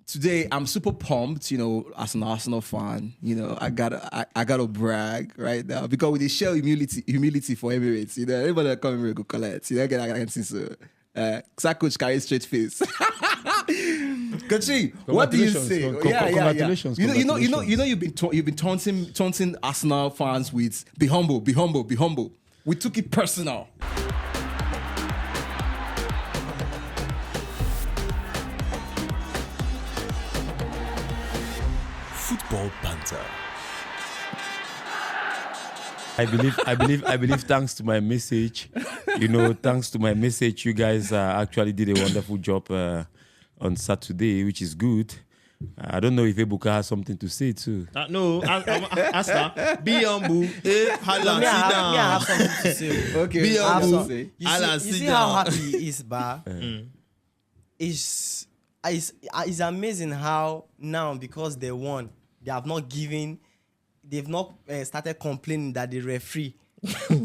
today I'm super pumped, as an Arsenal fan. I gotta brag right now because with the show humility for Emirates, everybody that come here go collect. I can see so. Coach carries straight face. Kochi, what do you say? Congratulations. You've been taunting Arsenal fans with be humble. We took it personal. Football Banter. I believe thanks to my message, you guys actually did a wonderful job on Saturday, which is good. I don't know if Ebuka has something to say too. No, Asta, be humble. Alan, sit down. I have something to say. Okay, be humble. You see how happy he is, Ba? It's amazing how now, because they won, they've not started complaining that the referee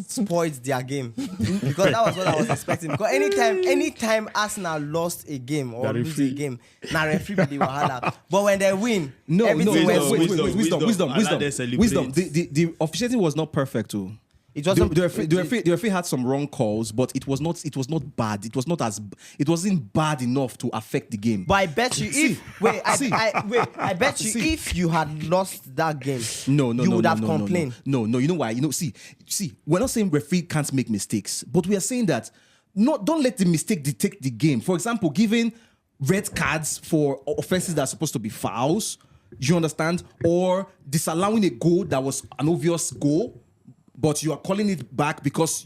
spoiled their game, because that was what I was expecting. Because anytime Arsenal lost a game or lose a game, now referee be the wahala. But when they win, everything went wisdom. The officiating was not perfect too. It wasn't. The referee had some wrong calls, but it was not bad. It wasn't bad enough to affect the game. But I bet you I bet you if you had lost that game, you would have complained. No, you know why? See, we're not saying referee can't make mistakes, but we are saying that don't let the mistake dictate the game. For example, giving red cards for offenses that are supposed to be fouls, you understand, or disallowing a goal that was an obvious goal, but you are calling it back because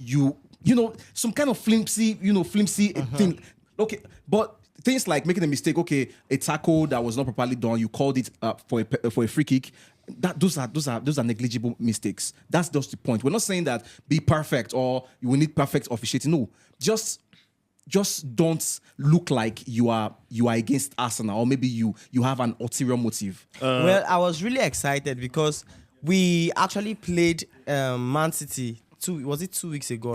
some kind of flimsy thing. Okay, but things like making a mistake. Okay, a tackle that was not properly done, you called it for a free kick. Those are negligible mistakes. That's just the point. We're not saying that be perfect or you will need perfect officiating. No, just don't look like you are against Arsenal, or maybe you have an ulterior motive. Well, I was really excited because we actually played Man City. Was it 2 weeks ago?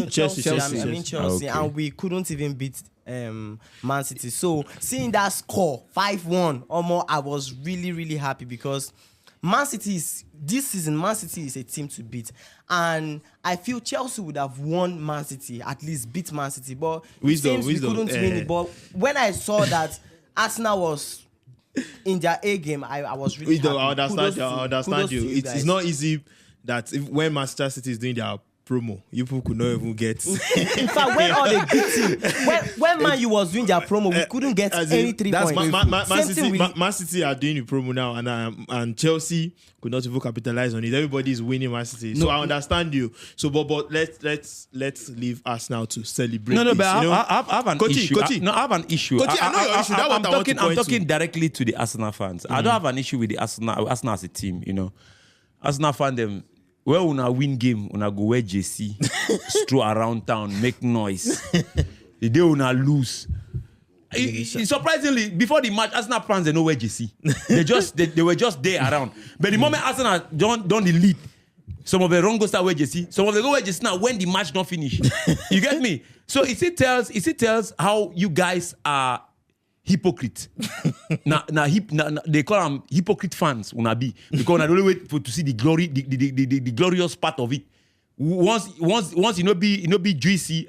Chelsea. Chelsea, and we couldn't even beat Man City. So seeing that score 5-1 or more, I was really, really happy because this season Man City is a team to beat, and I feel Chelsea would have won Man City, at least beat Man City, but we couldn't win it. But when I saw that Arsenal was in their A game, I was really happy. I understand you. It's not easy that when Manchester City is doing their promo, you people could not even get. In fact, when all they beat when Man U was doing their promo, we couldn't get any 3 points. Man City are doing the promo now, and Chelsea could not even capitalize on it. Everybody is winning Man City, so I understand you. So, but let's leave us now to celebrate. No, this, but I have an issue. I have an issue. I know your issue. I'm talking directly to the Arsenal fans. I don't have an issue with the Arsenal as a team. Arsenal fan them. Well, when I win game, when I go wear JC, stroll around town, make noise. The day when I lose, surprisingly, before the match, Arsenal fans they know where JC. They were just there around. But the moment Arsenal don't the lead, some of the wrong go start wear JC. Some of them go wear JC now when the match don't finish. You get me? So it tells how you guys are hypocrite. They call them hypocrite fans. Be because I don't wait to see the glory, the glorious part of it. Once be juicy,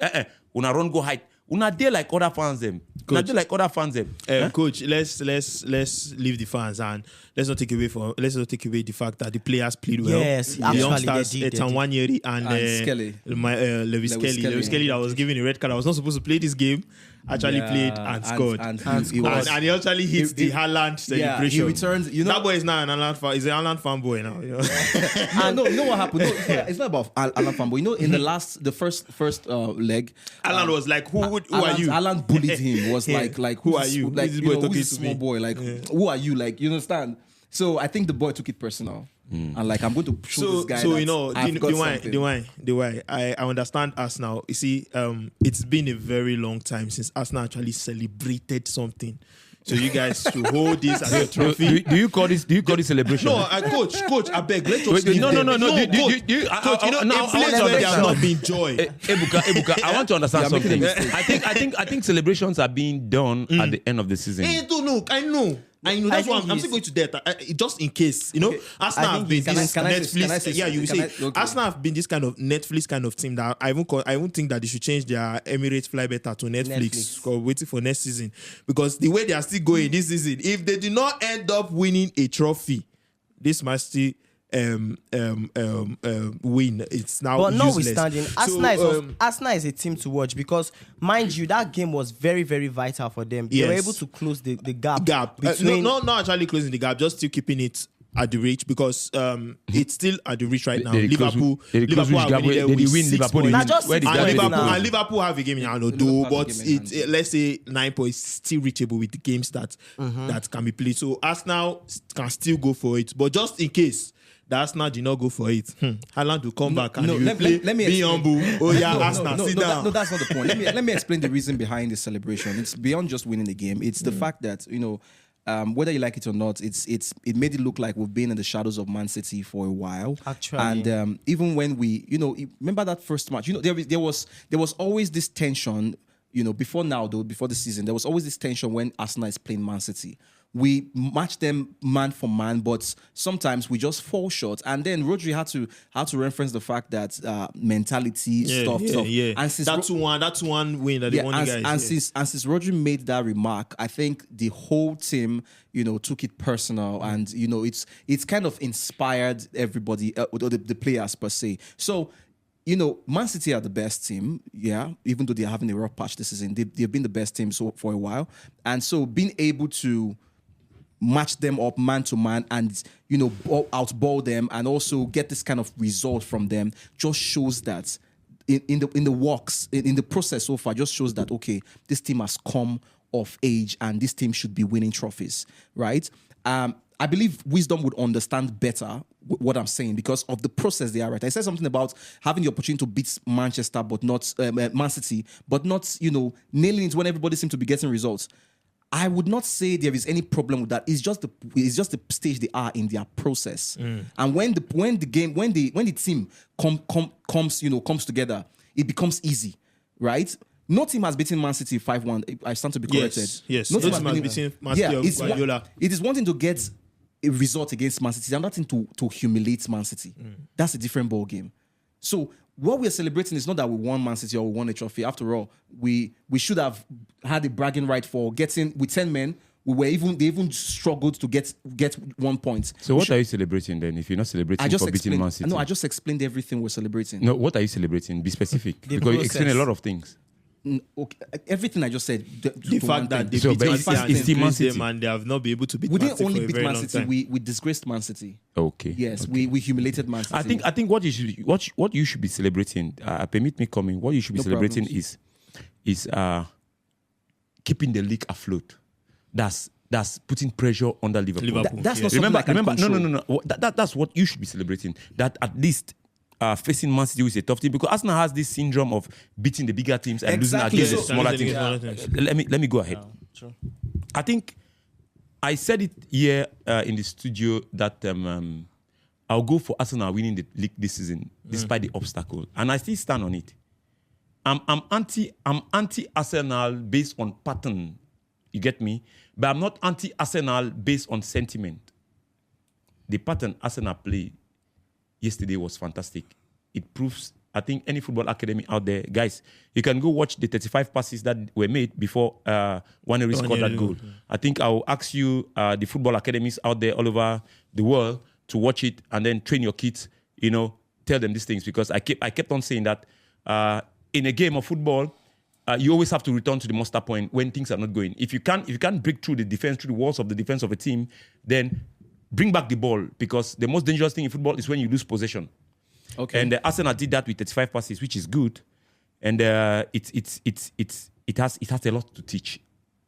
una run go hide. Una there like other fans them. Coach, let's leave the fans and let's not take away the fact that the players played well. Yes, the youngsters, Ethan Wanyeri and Skelly. Lewis Kelly that was given a red card. I was not supposed to play this game. Actually played and scored. And he actually hit the Haaland celebration. He returns. That boy is now an Haaland fan. He's an Haaland fanboy now. No, you know what happened? It's not about Haaland fanboy. In the first leg, Haaland was like, who are you? Haaland bullied him. Was like who are you? Like, this boy talking who's a small boy? Like, who are you? Like, you understand? So I think the boy took it personal. And like, I'm going to show this guy. So the way I understand us now. You see, it's been a very long time since Arsenal actually celebrated something. So you guys should hold this as a trophy. Do you call this celebration? No, coach, I beg. Let's just Wait, no. coach, Now, inflation they have not been joy. Ebuka, I want to understand You are making something. a I think celebrations are being done at the end of the season. I know. That's why I'm still going to that. Just in case, Arsenal have been this Netflix. Yeah, you say Arsenal have been this kind of Netflix kind of team that I won't think that they should change their Emirates fly better to Netflix. Or waiting for next season, because the way they are still going this season, if they do not end up winning a trophy, this must still win. It's now But useless. notwithstanding, Arsenal is a team to watch because, mind you, that game was very, very vital for them. They were Yes. able to close the gap. Between, not actually closing the gap, just still keeping it at the reach, because it's still at the reach right now. Liverpool are winning there with 6 points. Not just Where 6 did points Liverpool- now. And Liverpool have a game in hand, though, but let's say 9 points still reachable with the games that can be played. So Arsenal can still go for it, but just in case the Arsenal did not go for it, Haaland will come back and he will let me be explain. humble. Oh yeah, Arsenal, sit down. No, that's not the point. Let me explain the reason behind the celebration. It's beyond just winning the game. It's the fact that whether you like it or not, it made it look like we've been in the shadows of Man City for a while. Actually. And even when we, remember that first match, there was always this tension. Before the season, there was always this tension when Arsenal is playing Man City. We match them man for man, but sometimes we just fall short. And then Rodri had to reference the fact that mentality stuff. Yeah. And since That's one win that they won, guys. and since Rodri made that remark, I think the whole team, took it personal, and it's kind of inspired everybody, the players per se. So. Man City are the best team, even though they're having a rough patch this season. They've been the best team for a while. And so being able to match them up man to man and, outball them and also get this kind of result from them just shows that in the process so far, just shows that, okay, this team has come of age and this team should be winning trophies, right? I believe Wisdom would understand better what I'm saying because of the process they are right. I said something about having the opportunity to beat Manchester, but not Man City, but not nailing it when everybody seems to be getting results. I would not say there is any problem with that. It's just the stage they are in their process. And when the team comes together, it becomes easy, right? No team has beaten Man City 5-1. I stand to be corrected. Yes. No No team team has has beaten Man City or Guardiola. it is one thing to get a result against Man City, another thing to humiliate Man City. That's a different ball game. So what we're celebrating is not that we won Man City or we won a trophy. After all, we should have had a bragging right for getting with 10 men. They even struggled to get 1 point. So what are you celebrating then? If you're not celebrating for beating Man City, No, I just explained everything we're celebrating. No, what are you celebrating? Be specific, because you explain a lot of things. Okay, everything I just said. The fact that they So, beat but Man it's City and still Man disgraced City. them and they have not been able to beat we Man didn't City only for a beat very Man long City. time. We disgraced Man City. Okay. Yes, okay. we humiliated Man City. I think what you should be celebrating. Permit me coming. What you should be No celebrating problems. is keeping the league afloat. That's putting pressure under Liverpool. That's not Remember, something I can control. no. That's what you should be celebrating. That at least facing Man City is a tough team, because Arsenal has this syndrome of beating the bigger teams and Exactly. losing against the smaller Losing teams. against smaller teams. Let me go ahead. Sure. I think I said it here in the studio that I'll go for Arsenal winning the league this season despite the obstacle, and I still stand on it. I'm anti Arsenal based on pattern. You get me? But I'm not anti Arsenal based on sentiment. The pattern Arsenal played yesterday was fantastic. It proves, I think, any football academy out there, guys, you can go watch the 35 passes that were made before Waneri scored that goal. I think I'll ask you, the football academies out there all over the world, to watch it and then train your kids, tell them these things, because I kept on saying that in a game of football, you always have to return to the muster point when things are not going. If you can't break through the defense, through the walls of the defense of a team, then bring back the ball, because the most dangerous thing in football is when you lose possession. Okay. And Arsenal did that with 35 passes, which is good, and it has a lot to teach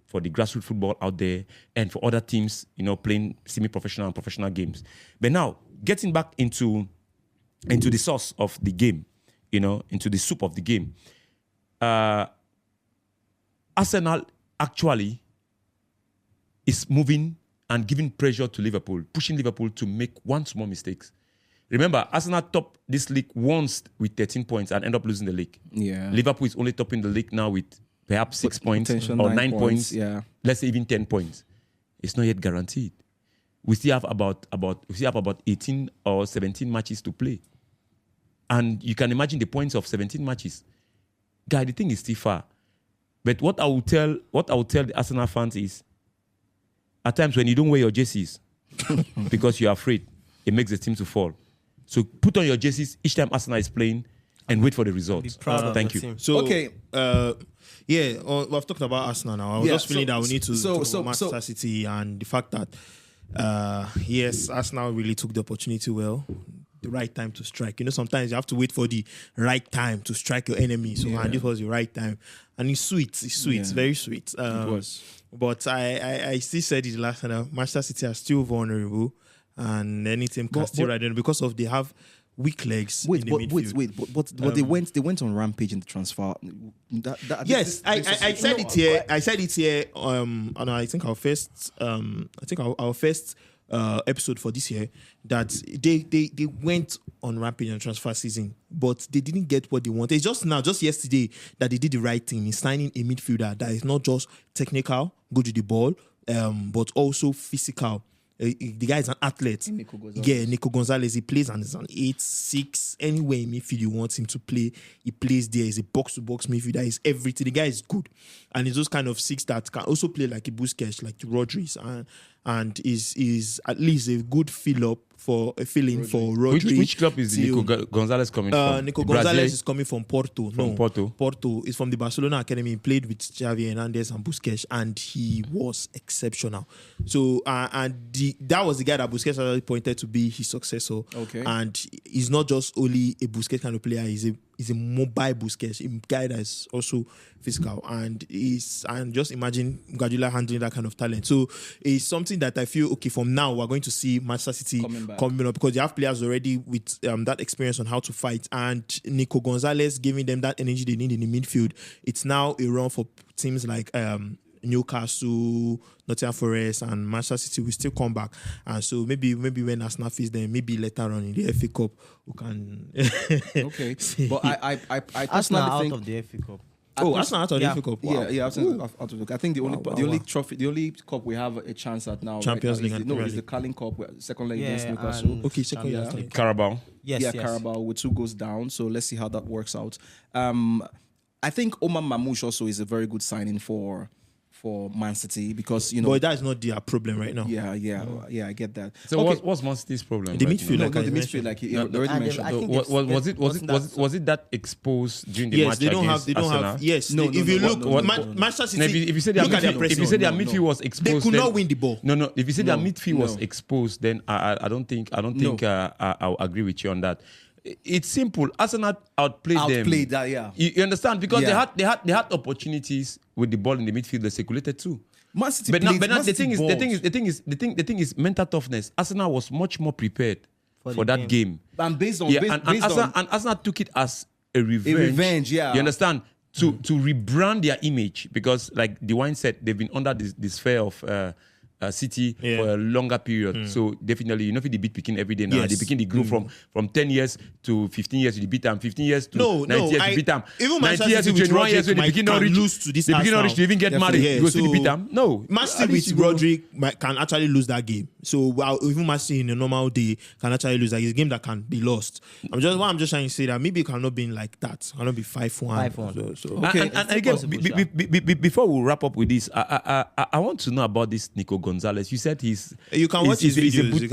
for the grassroots football out there and for other teams, playing semi-professional and professional games. But now, getting back into the source of the game, into the soup of the game. Arsenal actually is moving and giving pressure to Liverpool, pushing Liverpool to make one small mistake. Remember, Arsenal topped this league once with 13 points and end up losing the league. Yeah. Liverpool is only topping the league now with perhaps 6 points or 9 points. Yeah. Let's say even 10 points. It's not yet guaranteed. We still have about 18 or 17 matches to play. And you can imagine the points of 17 matches. Guy, the thing is still far. But what I will tell the Arsenal fans is, at times when you don't wear your jerseys because you're afraid, it makes the team to fall. So put on your jerseys each time Arsenal is playing and wait for the results. Thank you. Team. So Okay. We've talked about Arsenal now. I was just feeling that we need to talk about Manchester City and the fact that yes, Arsenal really took the opportunity well. The right time to strike. You know, sometimes you have to wait for the right time to strike your enemy. So and this was the right time. And it's sweet. It's sweet. It's very sweet. It was. But I still said it last time. Manchester City are still vulnerable, and any team can still ride them because of they have weak legs. Wait, in the midfield. but they went on rampage in the transfer. I said it here. I said it here. And I think our first episode for this year that they went on rampage in transfer season, but they didn't get what they wanted. It's just yesterday that they did the right thing in signing a midfielder that is not just technical, good with the ball, but also physical. The guy is an athlete. Nico Gonzalez. He plays and is an 8-6. Anywhere in midfield you want him to play, he plays there. He's a box-to-box midfielder. He's everything. The guy is good. And he's those kind of 6 that can also play like a Busquets, like Rodri's, and is at least a good fill-in for Rodri. Which club is Nico Gonzalez coming from? Nico Gonzalez is coming from Porto. Porto is from the Barcelona Academy. He played with Xavi Hernandez and Busquets, and he was exceptional. So, that was the guy that Busquets already pointed to be his successor. Okay. And he's not just only a Busquets kind of player, he's a mobile Busquets, a guy that is also physical. And just imagine Guardiola handling that kind of talent. So it's something that I feel, okay, from now we're going to see Manchester City coming up because they have players already with that experience on how to fight. And Nico Gonzalez giving them that energy they need in the midfield. It's now a run for teams like Newcastle, Nottingham Forest, and Manchester City will still come back. And so maybe when Arsenal face them, maybe later on in the FA Cup, we can. Okay, but I Arsenal personally out think of the FA Cup. Arsenal out of the FA Cup. Wow. Yeah, Arsenal out of the. I think the only trophy, the only cup we have a chance at now. Champions League and is the Carling Cup, second leg against Newcastle. Okay, second leg. Carabao. Yes. Carabao with 2 goals down. So let's see how that works out. I think Omar Mamouche also is a very good signing for Man City because but that is not their problem right now. Yeah, I get that. So what's Man City's problem? The midfield, the midfield, like you already mentioned. Was it that exposed during the match? They don't have. Yes, if you look, Manchester City. If you say their midfield was exposed, they could not win the ball. No. If you say their midfield was exposed, then I don't think I'll agree with you on that. It's simple. Arsenal outplayed them. That, yeah. You understand? Because they had opportunities with the ball in the midfield. They circulated too. Man City but the thing is mental toughness. Arsenal was much more prepared for that game. And based on Arsenal took it as a revenge. Yeah. You understand? To rebrand their image because, like the wine said, they've been under this sphere of City for a longer period. So definitely, if they beat Pekin every day now, they begin the group from 10 years to 15 years, you beat them. 15 years to 90 years, you beat them. Even 90 years to 21 years, they begin not lose to this. They begin not reach to even get married. You still beat them. No, Master with Rodri can actually lose that game. So even Master in a normal day can actually lose that. It's a game that can be lost. I'm just trying to say that maybe it cannot be like that. It cannot be 5-1. So. Okay. And again, before we wrap up with this, I want to know about this Nico Gonzalez. You said you can watch his videos.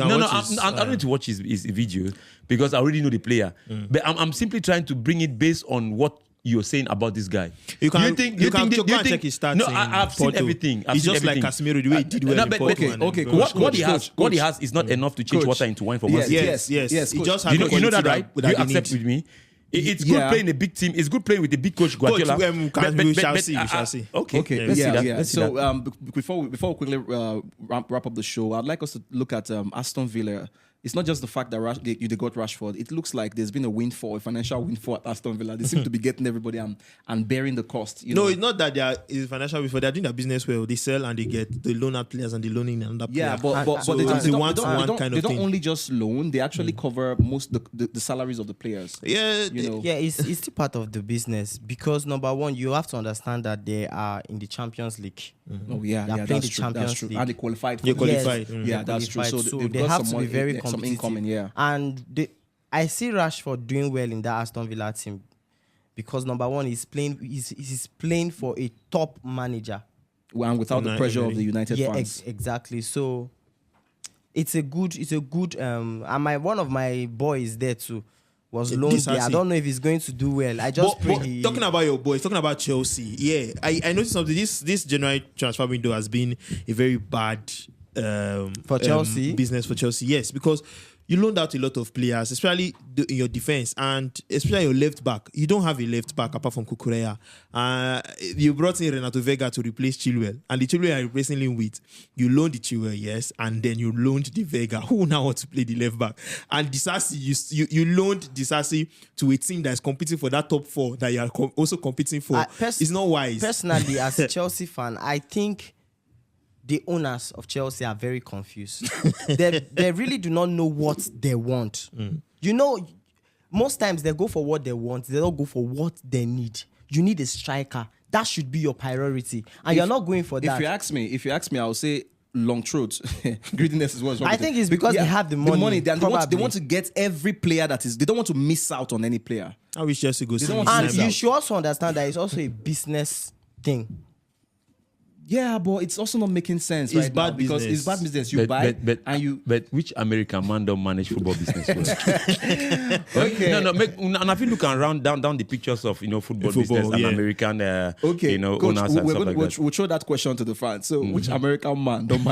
I don't need to watch his video because I already know the player. But I'm simply trying to bring it based on what you're saying about this guy. You can check his stats. No, I've seen everything. It's just like Casemiro, the way he did well in Porto. Okay. What he has is not enough to change water into wine for Man City. Yes. You know that, right? You accept with me. It's good playing a big team. It's good playing with a big coach, Guardiola. We shall see. Okay. Let's see that. So before we quickly wrap up the show, I'd like us to look at Aston Villa it's not just the fact that they got Rashford. It looks like there's been a financial windfall at Aston Villa. They seem to be getting everybody and bearing the cost. No, it's not that it's financial before. They're doing their business well. They sell and they get the loan out players and they loan in another player. Yeah, but so they don't thing. only just loan. They actually cover most the salaries of the players. Yeah, Yeah, it's still part of the business because number one, you have to understand that they are in the Champions League. Oh yeah, They are yeah, playing that's the true. Champions That's true. League. And they qualified. They For qualified. Yeah, that's true. So they have to be very some competitive. incoming. Yeah. And I see Rashford doing well in that Aston Villa team because number one, he's playing for a top manager. And without the pressure of the United Yeah, fans. exactly. So it's a good. And one of my boys there too was loaned there. I don't know if he's going to do well. I just pray. Talking about your boys, talking about Chelsea. Yeah, I noticed something. This January transfer window has been a very bad for Chelsea business for Chelsea. Yes, because you loaned out a lot of players, especially in your defense and especially your left back. You don't have a left back apart from Kukurea. You brought in Renato Vega to replace Chilwell, and the Chilwell are replacing him with. You loaned the Chilwell, yes, and then you loaned the Vega, who now wants to play the left back. And Disasi, you loaned Disasi to a team that is competing for that top 4 that you are also competing for. It's not wise. Personally, as a Chelsea fan, I think the owners of Chelsea are very confused. They really do not know what they want. You know, most times they go for what they want. They don't go for what they need. You need a striker. That should be your priority. And you're not going for that. If you ask me, I'll say long throats. Greediness is what's wrong. I think it's because they have the money. They want to get every player that is. They don't want to miss out on any player. I wish Chelsea goes. And you should also understand that it's also a business thing. Yeah, but it's also not making sense. It's right bad now because business. it's bad business. You buy and you. But which American man don't manage football business well? Okay. No. And if you look around down the pictures of football business and American okay. Coach, owners and stuff like that. We'll throw that question to the fans. So, which American man don't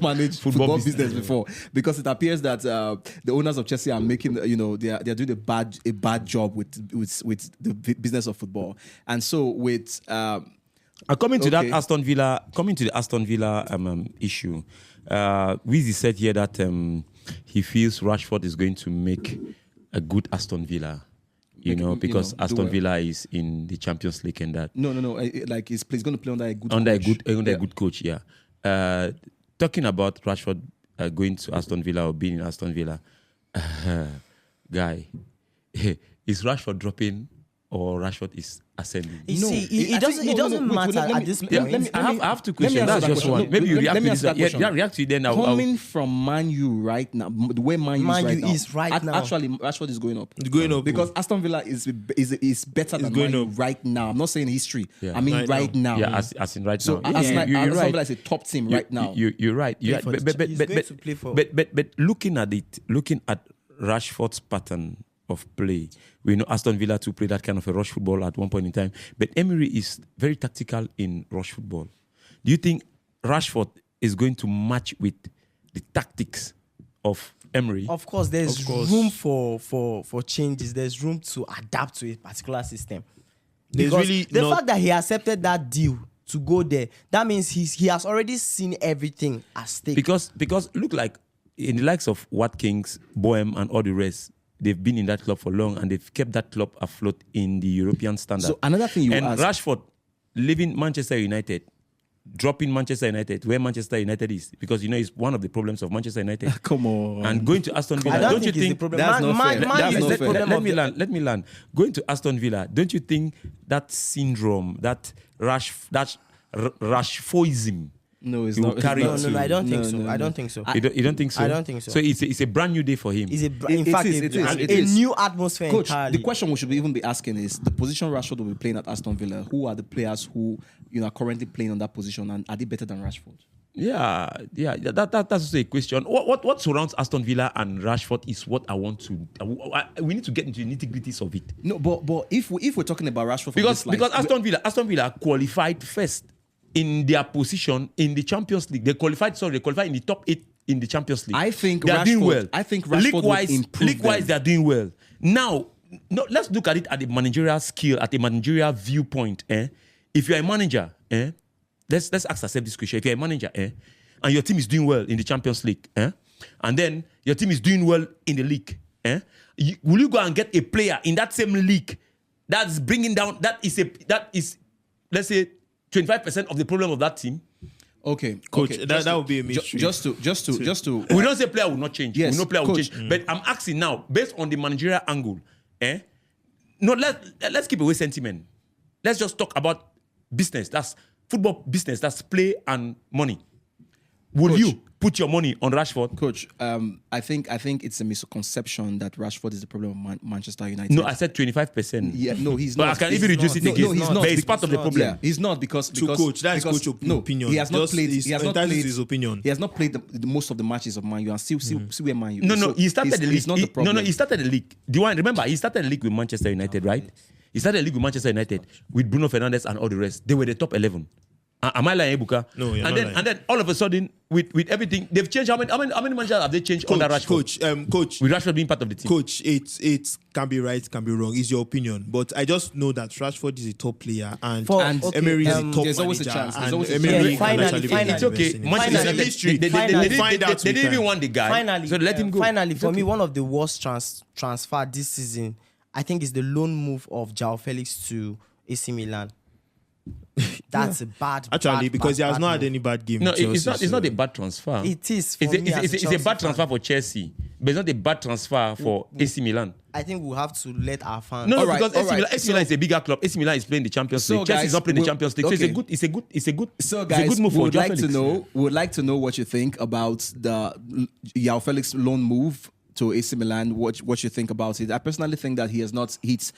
manage football business before? Because it appears that the owners of Chelsea are making they are doing a bad job with the business of football, and so with. Coming to the Aston Villa issue, Weezy said here that he feels Rashford is going to make a good Aston Villa, because Aston Villa is in the Champions League and that. No. Like he's going to play under a good coach. A good coach. Talking about Rashford going to Aston Villa or being in Aston Villa, guy, is Rashford dropping or Rashford is ascending? It doesn't matter at this point. I have two questions. That's just one. Maybe you react to this. Yeah, react to it then. Coming from Man U right now, the way Man U is right now. Actually, Rashford is going up. It's going up because Aston Villa is better than Man U right now. I'm not saying history. Yeah. I mean right now. Yeah, as in right now. So Aston Villa is a top team right now. You're right. But looking at Rashford's pattern of play, we know Aston Villa to play that kind of a rush football at one point in time, but Emery is very tactical in rush football. Do you think Rashford is going to match with the tactics of Emery? Of course, there's room for changes. There's room to adapt to a particular system. The fact that he accepted that deal to go there, that means he has already seen everything at stake. Because look like in the likes of Watkins, Boehm, and all the rest, they've been in that club for long and they've kept that club afloat in the European standard. So another thing you asked, Rashford leaving Manchester United, dropping Manchester United where Manchester United is, because it's one of the problems of Manchester United. Come on. And going to Aston Villa, don't you think that's not fair? Let me learn. Going to Aston Villa, don't you think that syndrome, that Rashfordism? No, it's not. No, I don't think so. I don't think so. You don't think so? I don't think so. So it's a brand new day for him. It is. New atmosphere. Coach, entirely. the question we should even be asking is the position Rashford will be playing at Aston Villa. Who are the players who are currently playing on that position, and are they better than Rashford? Yeah. That's also a question. What surrounds Aston Villa and Rashford is what I want to. We need to get into the nitty-gritties of it. No, but if we're talking about Rashford, because Aston Villa qualified first in their position in the Champions League. They qualified in the top 8 in the Champions League. I think they are doing well. I think Rashford will improve. League-wise, they are doing well. Now, let's look at it at the managerial skill, at the managerial viewpoint. If you're a manager, let's ask ourselves this question. If you're a manager, and your team is doing well in the Champions League, and then your team is doing well in the league, will you go and get a player in that same league that's bringing down, that is let's say 25% of the problem of that team? Okay, coach, okay. that would be a mystery. Just to. We don't say player will not change. Yes, we know player coach. will change. But I'm asking now, based on the managerial angle, no, let's keep away sentiment. Let's just talk about business. That's football business. That's play and money. Will Coach, you put your money on Rashford? Coach, I think it's a misconception that Rashford is the problem of Manchester United. No, I said 25%. Yeah, no, he's but not. I can He's even reduce it not. again. No, he's not. But it's part of the problem. Yeah, he's not because coach, that's because, coach no, opinion. He has not Just played. He has not played his opinion. He has not played the most of the matches of Man U and still see where Man U. No, is. no, So he started the league. He's not the problem. No, he started the league. Do you want remember? He started the league with Manchester United, right? He started the league with Manchester United with Bruno Fernandes and all the rest. They were the top 11. Am I lying, Ebuka? No, you're and not then lying. and then all of a sudden, with everything, they've changed. How many managers have they changed under Rashford? Coach, With Rashford being part of the team. Coach, it can be right, can be wrong. It's your opinion, but I just know that Rashford is a top player and Emery is a top there's always a manager, chance. There's and always a Emery chance. can Finally, actually finally. be It's okay. the best in Manchester it. United, Mystery. they didn't even want the guy. Finally, so let him go. Finally, for me, one of the worst transfer this season, I think, is the loan move of João Felix to AC Milan. That's a bad. Actually, because he has not had move. any bad game. No, with Chelsea, it's not a bad transfer. It is. For It's a bad transfer for Chelsea, but it's not a bad transfer for AC Milan. I think we'll have to let our fans. No, All right, because all right. AC Milan is a bigger club. AC Milan is playing the Champions So, League. Chelsea is guys, not playing the we'll- Champions League. So okay. it's a good So, guys, it's a good move for would João like to Felix. know. Would like to know what you think about the João Felix loan move to AC Milan. What you think about it? I personally think that he has not he's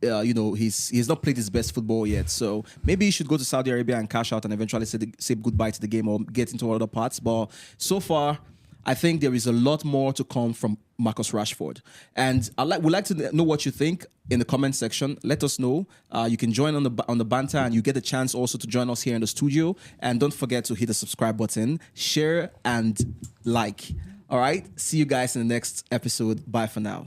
not played his best football yet. So maybe he should go to Saudi Arabia and cash out and eventually say goodbye to the game or get into other parts. But so far, I think there is a lot more to come from Marcus Rashford. And would like to know what you think in the comment section. Let us know. You can join on the banter, and you get a chance also to join us here in the studio. And don't forget to hit the subscribe button, share, and like. All right. See you guys in the next episode. Bye for now.